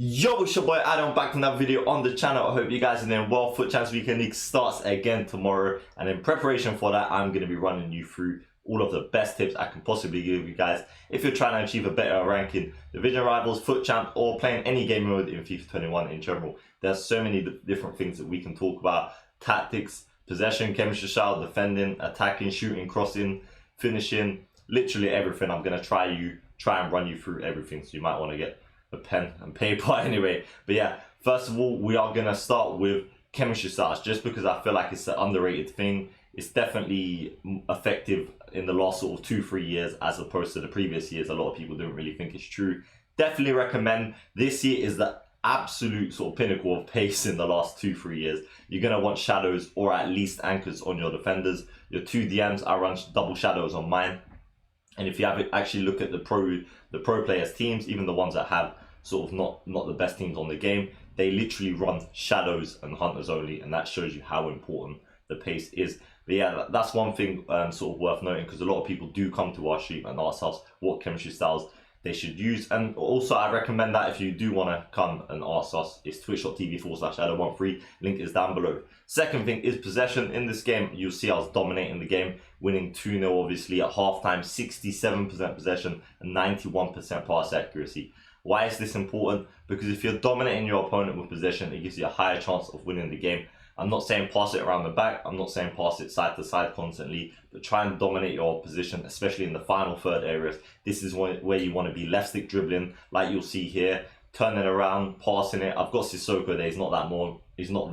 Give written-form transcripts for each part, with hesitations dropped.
Yo, it's your boy Adam back from that video on the channel. I hope you guys are doing well. Futchamps Weekend League starts again tomorrow, and in preparation for that, I'm going to be running you through all of the best tips I can possibly give you guys if you're trying to achieve a better rank in Division Rivals, Futchamps, or playing any game mode in FIFA 21 in general. There's so many different things that we can talk about: tactics, possession, chemistry style, defending, attacking, shooting, crossing, finishing, literally everything. I'm going to try and run you through everything, so you might want to get a pen and paper anyway. But yeah, first of all, we are gonna start with chemistry styles, just because I feel like it's an underrated thing. It's definitely effective in the last sort of 2-3 years as opposed to the previous years. A lot of people don't really think it's true. Definitely recommend. This year is the absolute sort of pinnacle of pace in the last 2-3 years. You're gonna want shadows or at least anchors on your defenders. Your 2 DMs, I run double shadows on mine. And if you have actually look at the pro players teams, even the ones that have sort of not the best teams on the game, they literally run shadows and hunters only, and that shows you how important the pace is. But yeah, that's one thing sort of worth noting, because a lot of people do come to our stream and ask us what chemistry styles they should use. And also I recommend that if you do want to come and ask us, it's twitch.tv/Adam13, link is down below. Second thing is possession. In this game, you'll see I was dominating the game, winning 2-0 obviously at halftime, 67% possession and 91% pass accuracy. Why is this important? Because if you're dominating your opponent with possession, it gives you a higher chance of winning the game. I'm not saying pass it around the back, I'm not saying pass it side to side constantly, but try and dominate your position, especially in the final third areas. This is where you want to be left stick dribbling, like you'll see here, turning around, passing it. I've got Sissoko there, he's not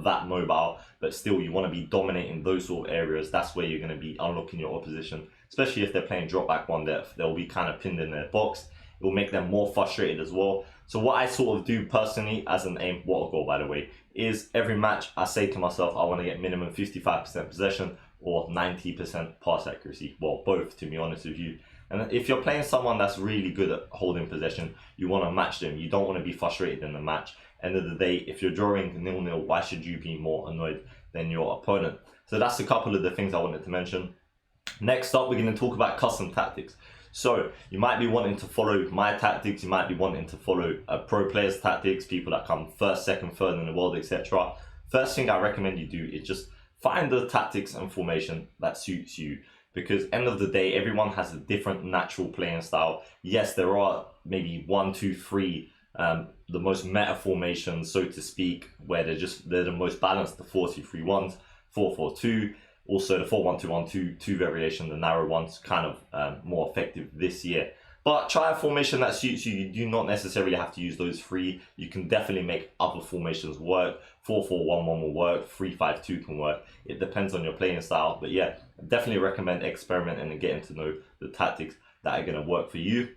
that mobile, but still you want to be dominating those sort of areas. That's where you're going to be unlocking your opposition, especially if they're playing drop back one depth. They'll be kind of pinned in their box. It will make them more frustrated as well. So what I sort of do personally as an aim, what a goal by the way, is every match I say to myself I want to get minimum 55% possession or 90% pass accuracy. Well, both, to be honest with you. And if you're playing someone that's really good at holding possession, you want to match them. You don't want to be frustrated in the match. End of the day, if you're drawing 0-0, why should you be more annoyed than your opponent? So that's a couple of the things I wanted to mention. Next up, we're going to talk about custom tactics. So you might be wanting to follow my tactics, you might be wanting to follow pro players' tactics, people that come first, second, third in the world, etc. First thing I recommend you do is just find the tactics and formation that suits you, because end of the day, everyone has a different natural playing style. Yes, there are maybe 1, 2, 3 the most meta formations, so to speak, where they're the most balanced, the 4-2-3-1s, 4-4-2. Also the 4-1-2-1-2, 2 variation, the narrow ones, kind of more effective this year. But try a formation that suits you. You do not necessarily have to use those 3. You can definitely make other formations work. 4-4-1-1 will work, 3-5-2 can work. It depends on your playing style. But yeah, I definitely recommend experimenting and getting to know the tactics that are going to work for you.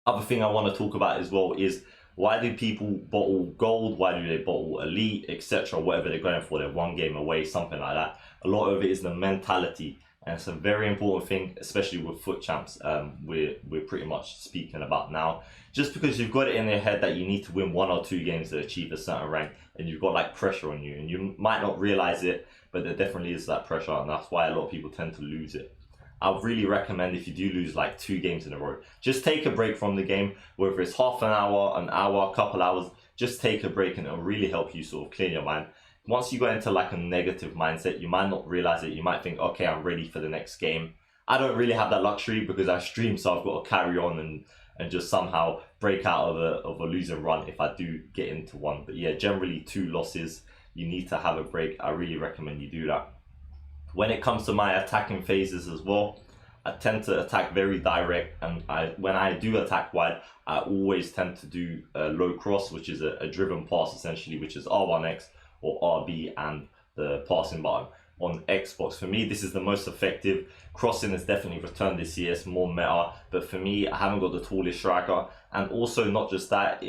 Other thing I want to talk about as well is, why do people bottle gold? Why do they bottle elite, etc.? Whatever they're going for, they're 1 game away, something like that. A lot of it is the mentality, and it's a very important thing, especially with Futchamps. We're pretty much speaking about now. Just because you've got it in your head that you need to win 1 or 2 games to achieve a certain rank, and you've got like pressure on you, and you might not realize it, but there definitely is that pressure, and that's why a lot of people tend to lose it. I really recommend, if you do lose like 2 games in a row, just take a break from the game, whether it's half an hour, couple hours. Just take a break, and it'll really help you sort of clear your mind. Once you go into like a negative mindset, you might not realize it. You might think, okay, I'm ready for the next game. I don't really have that luxury because I stream, so I've got to carry on and just somehow break out of a losing run if I do get into one. But yeah, generally 2 losses, you need to have a break. I really recommend you do that. When it comes to my attacking phases as well, I tend to attack very direct, and when I do attack wide, I always tend to do a low cross, which is a driven pass essentially, which is R1X or RB and the passing button on Xbox. For me, this is the most effective. Crossing has definitely returned this year, it's more meta, but for me, I haven't got the tallest striker, and also not just that,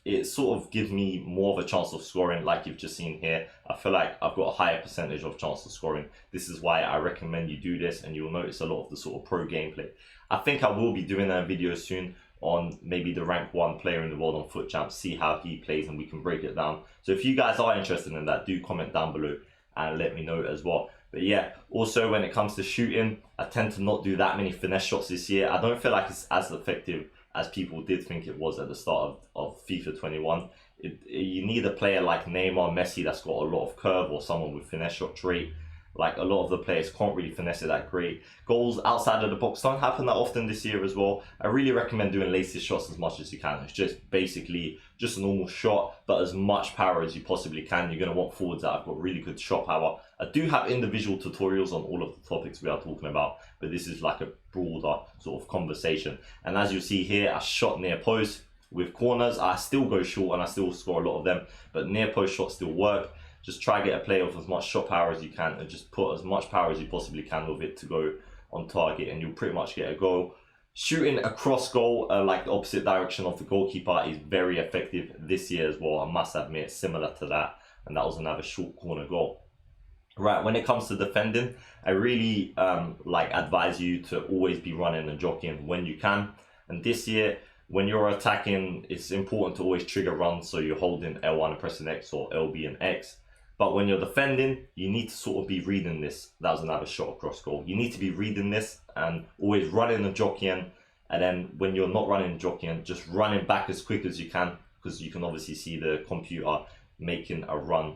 it sort of gives me more of a chance of scoring, like you've just seen here. I feel like I've got a higher percentage of chance of scoring. This is why I recommend you do this, and you'll notice a lot of the sort of pro gameplay. I think I will be doing a video soon on maybe the rank 1 player in the world on Futchamps, see how he plays, and we can break it down. So if you guys are interested in that, do comment down below and let me know as well. But yeah, also when it comes to shooting, I tend to not do that many finesse shots this year. I don't feel like it's as effective as people did think it was at the start of FIFA 21. You need a player like Neymar, Messi that's got a lot of curve, or someone with finesse shot trait. Like, a lot of the players can't really finesse it that great. Goals outside of the box don't happen that often this year as well. I really recommend doing laces shots as much as you can. It's just basically just a normal shot, but as much power as you possibly can. You're going to want forwards that have got really good shot power. I do have individual tutorials on all of the topics we are talking about, but this is like a broader sort of conversation. And as you see here, I shot near post. With corners, I still go short and I still score a lot of them, but near post shots still work. Just try to get a play with as much shot power as you can, and just put as much power as you possibly can with it to go on target, and you'll pretty much get a goal. Shooting across goal, like the opposite direction of the goalkeeper, is very effective this year as well, I must admit, similar to that, and that was another short corner goal. Right, when it comes to defending, I really advise you to always be running and jockeying when you can. And this year, when you're attacking, it's important to always trigger runs, so you're holding L1 and pressing X, or LB and X. But when you're defending, you need to sort of be reading this. That was another shot across goal. You need to be reading this and always running and jockeying. And then when you're not running and jockeying, just running back as quick as you can, because you can obviously see the computer making a run.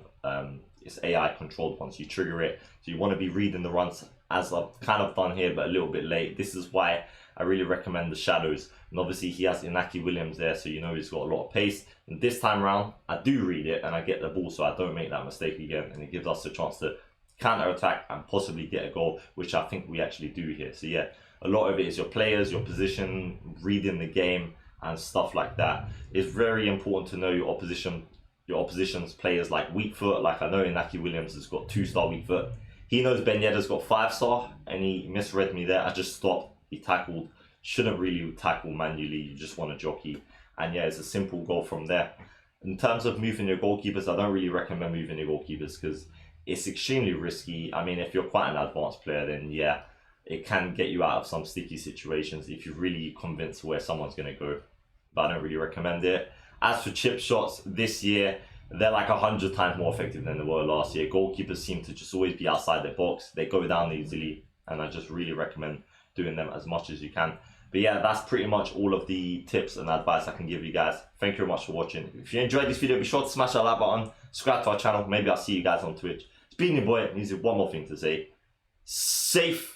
It's AI controlled once you trigger it. So you want to be reading the runs, as I've kind of done here, but a little bit late. This is why I really recommend the shadows. And obviously he has Inaki Williams there, so you know he's got a lot of pace. And this time around, I do read it and I get the ball, so I don't make that mistake again. And it gives us a chance to counter-attack and possibly get a goal, which I think we actually do here. So yeah, a lot of it is your players, your position, reading the game and stuff like that. It's very important to know your opposition's players like weak foot. Like, I know Inaki Williams has got 2-star weak foot. He knows Ben Yedder's got 5-star, and he misread me there. I just stopped. He tackled. Shouldn't really tackle manually. You just want to jockey. And yeah, it's a simple goal from there. In terms of moving your goalkeepers, I don't really recommend moving your goalkeepers because it's extremely risky. I mean, if you're quite an advanced player, then yeah, it can get you out of some sticky situations if you're really convinced where someone's going to go. But I don't really recommend it. As for chip shots, this year, they're like 100 times more effective than they were last year. Goalkeepers seem to just always be outside their box. They go down easily, and I just really recommend doing them as much as you can. But yeah, that's pretty much all of the tips and advice I can give you guys. Thank you very much for watching. If you enjoyed this video, be sure to smash that like button, subscribe to our channel. Maybe I'll see you guys on Twitch. It's been your boy, and here's one more thing to say. Safe